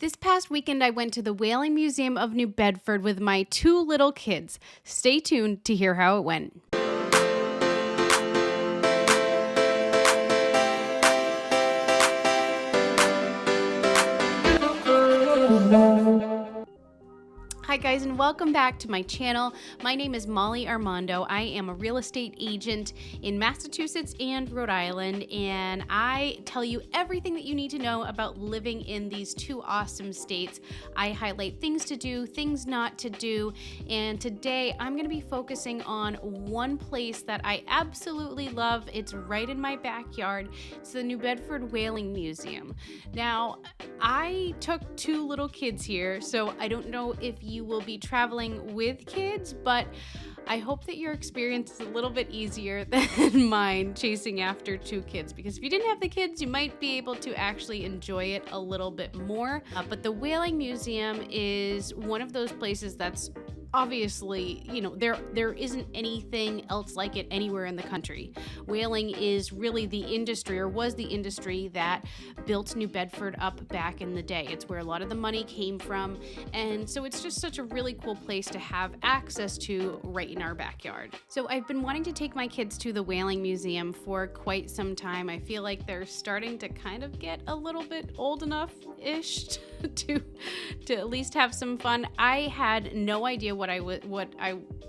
This past weekend, I went to the Whaling Museum of New Bedford with my two little kids. Stay tuned to hear how it went. Hi guys, and welcome back to my channel. My name is Molly Armando. I am a real estate agent in Massachusetts and Rhode Island, and I tell you everything that you need to know about living in these two awesome states. I highlight things to do, things not to do, and today I'm going to be focusing on one place that I absolutely love. It's right in my backyard. It's the New Bedford Whaling Museum. Now, I took two little kids here, so I don't know if you will be traveling with kids, but I hope that your experience is a little bit easier than mine chasing after two kids, because if you didn't have the kids, you might be able to actually enjoy it a little bit more. But the Whaling Museum is one of those places that's obviously, there isn't anything else like it anywhere in the country. Whaling is really the industry, or was the industry, that built New Bedford up back in the day. It's where a lot of the money came from, and so it's just such a really cool place to have access to right in our backyard. So I've been wanting to take my kids to the Whaling Museum for quite some time. I feel like they're starting to kind of get a little bit old enough-ish to at least have some fun. I had no idea what I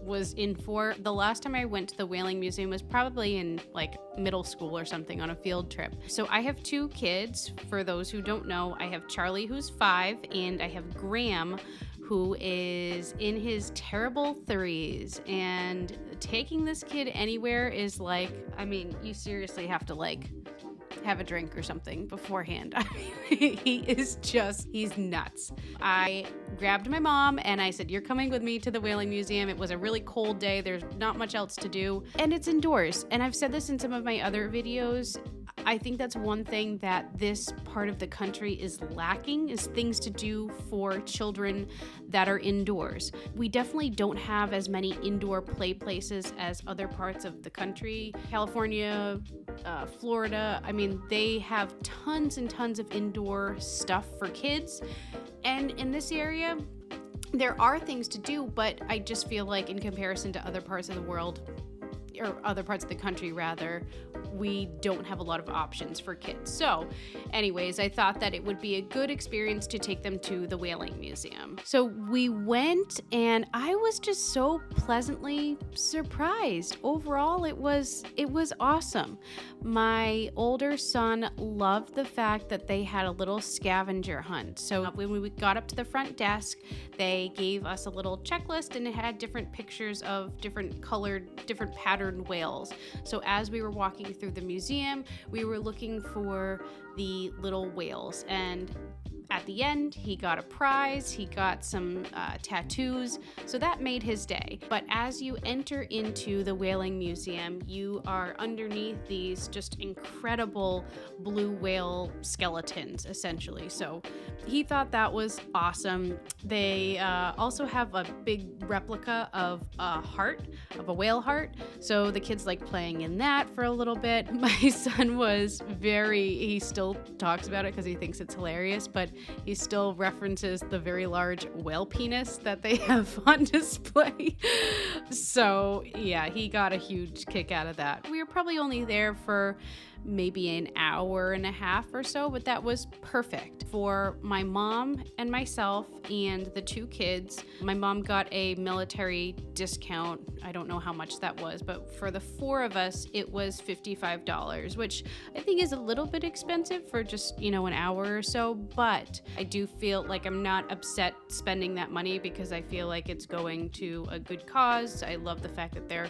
was in for. The last time I went to the Whaling Museum was probably in like middle school or something on a field trip. So I have two kids. For those who don't know, I have Charlie, who's 5, and I have Graham, who is in his terrible 30s, and taking this kid anywhere is like, you seriously have to have a drink or something beforehand. He's nuts. I grabbed my mom and I said, "You're coming with me to the Whaling Museum." It was a really cold day. There's not much else to do, and it's indoors. And I've said this in some of my other videos. I think that's one thing that this part of the country is lacking, is things to do for children that are indoors. We definitely don't have as many indoor play places as other parts of the country. California, Florida, they have tons and tons of indoor stuff for kids. And in this area, there are things to do, but I just feel like in comparison to other parts of the world, or other parts of the country rather, we don't have a lot of options for kids. So anyways, I thought that it would be a good experience to take them to the Whaling Museum. So we went, and I was just so pleasantly surprised. Overall, it was awesome. My older son loved the fact that they had a little scavenger hunt. So when we got up to the front desk, they gave us a little checklist, and it had different pictures of different colored, different patterned whales. So as we were walking through the museum, we were looking for the little whales, and at the end, he got a prize. He got some tattoos, so that made his day. But as you enter into the Whaling Museum, you are underneath these just incredible blue whale skeletons, essentially. So he thought that was awesome. They also have a big replica of a heart, of a whale heart. So the kids like playing in that for a little bit. My son was he still talks about it because he thinks it's hilarious, but he still references the very large whale penis that they have on display. So yeah, he got a huge kick out of that. We were probably only there for maybe an hour and a half or so, but that was perfect for my mom and myself and the two kids. My mom got a military discount. I don't know how much that was, but for the 4 of us, it was $55, which I think is a little bit expensive for just, an hour or so, but I do feel like I'm not upset spending that money because I feel like it's going to a good cause. I love the fact that they're,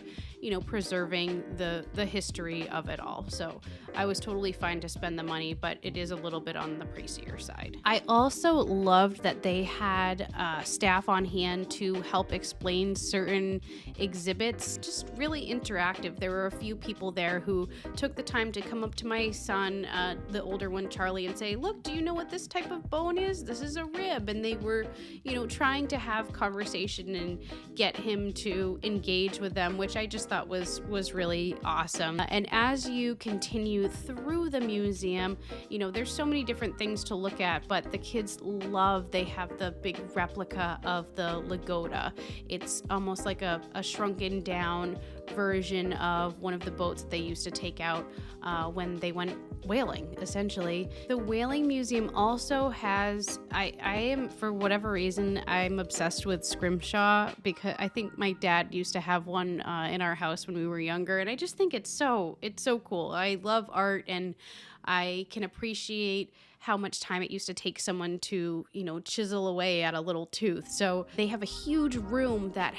preserving the history of it all. So I was totally fine to spend the money, but it is a little bit on the pricier side. I also loved that they had staff on hand to help explain certain exhibits, just really interactive. There were a few people there who took the time to come up to my son, the older one, Charlie, and say, "Look, do you know what this type of bone is? This is a rib." And they were, trying to have conversation and get him to engage with them, which I just thought was really awesome. And as you continue through the museum, you know, there's so many different things to look at, but the kids they have the big replica of the Lagoda. It's almost like a shrunken down version of one of the boats that they used to take out when they went whaling, essentially. The Whaling Museum also has, I am, for whatever reason, I'm obsessed with scrimshaw, because I think my dad used to have one in our house when we were younger, and I just think it's so cool. I love art, and I can appreciate how much time it used to take someone to, you know, chisel away at a little tooth. So they have a huge room that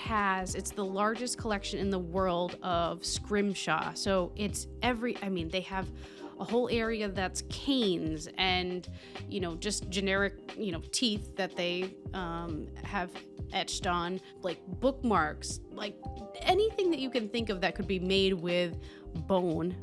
it's the largest collection in the world of scrimshaw. So it's they have a whole area that's canes and, you know, just generic, you know, teeth that they have etched on, like bookmarks, like anything that you can think of that could be made with bone.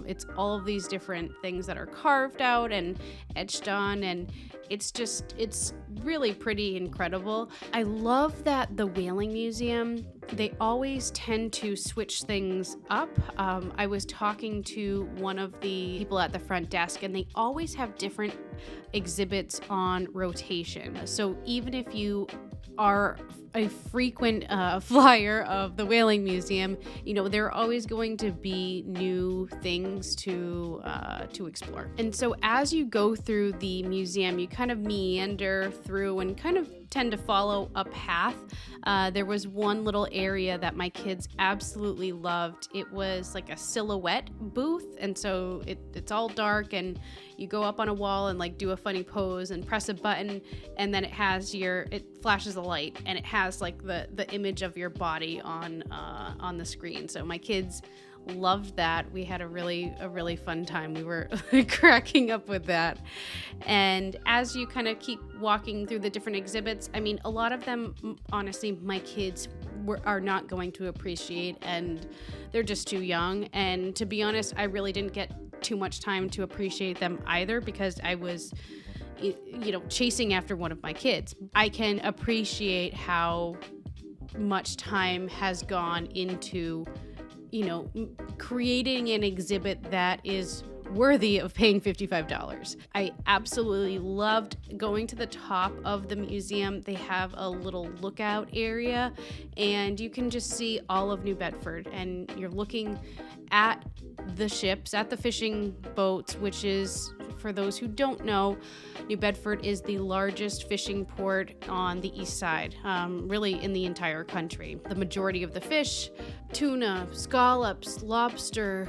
It's all of these different things that are carved out and etched on, and it's really pretty incredible. I love that the Whaling Museum, they always tend to switch things up. I was talking to one of the people at the front desk, and they always have different exhibits on rotation. So even if you are a frequent flyer of the Whaling Museum, you know, there are always going to be new things to explore. And so as you go through the museum, you kind of meander through and kind of tend to follow a path. There was one little area that my kids absolutely loved. It was like a silhouette booth, and so it's all dark, and you go up on a wall and like do a funny pose and press a button, and then it flashes a light, and it has like the image of your body on the screen. So my kids loved that. We had a really fun time. We were cracking up with that. And as you kind of keep walking through the different exhibits, I mean, a lot of them, honestly, my kids are not going to appreciate, and they're just too young. And to be honest, I really didn't get too much time to appreciate them either, because I was, you know, chasing after one of my kids. I can appreciate how much time has gone into, you know, creating an exhibit that is worthy of paying $55. I absolutely loved going to the top of the museum. They have a little lookout area, and you can just see all of New Bedford, and you're looking at the ships, at the fishing boats, which is, for those who don't know, New Bedford is the largest fishing port on the east side, really in the entire country. The majority of the fish, tuna, scallops, lobster,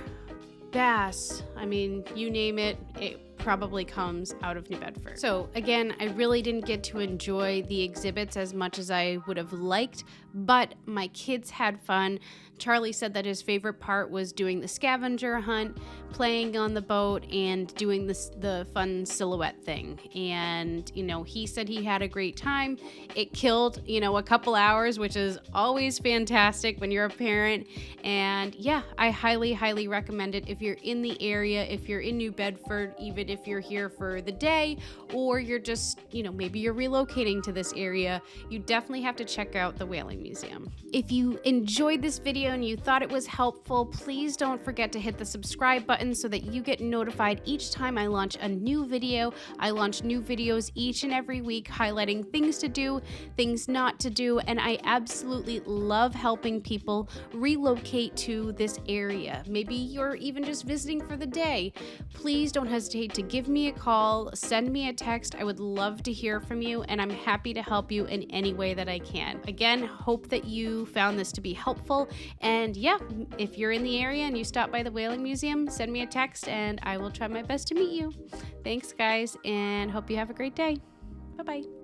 bass, I mean, you name it, it probably comes out of New Bedford. So again, I really didn't get to enjoy the exhibits as much as I would have liked, but my kids had fun. Charlie said that his favorite part was doing the scavenger hunt, playing on the boat, and doing the fun silhouette thing. And, you know, he said he had a great time. It killed, you know, a couple hours, which is always fantastic when you're a parent. And yeah, I highly recommend it if you're in the area, if you're in New Bedford, even if you're here for the day, or you're just, you know, maybe you're relocating to this area, you definitely have to check out the Whaling Museum. If you enjoyed this video and you thought it was helpful, please don't forget to hit the subscribe button so that you get notified each time I launch a new video. I launch new videos each and every week highlighting things to do, things not to do, and I absolutely love helping people relocate to this area. Maybe you're even just visiting for the day. Please don't hesitate to give me a call, send me a text. I would love to hear from you, and I'm happy to help you in any way that I can. Again, hope that you found this to be helpful. And yeah, if you're in the area and you stop by the Whaling Museum, send me a text and I will try my best to meet you. Thanks, guys, and hope you have a great day. Bye-bye.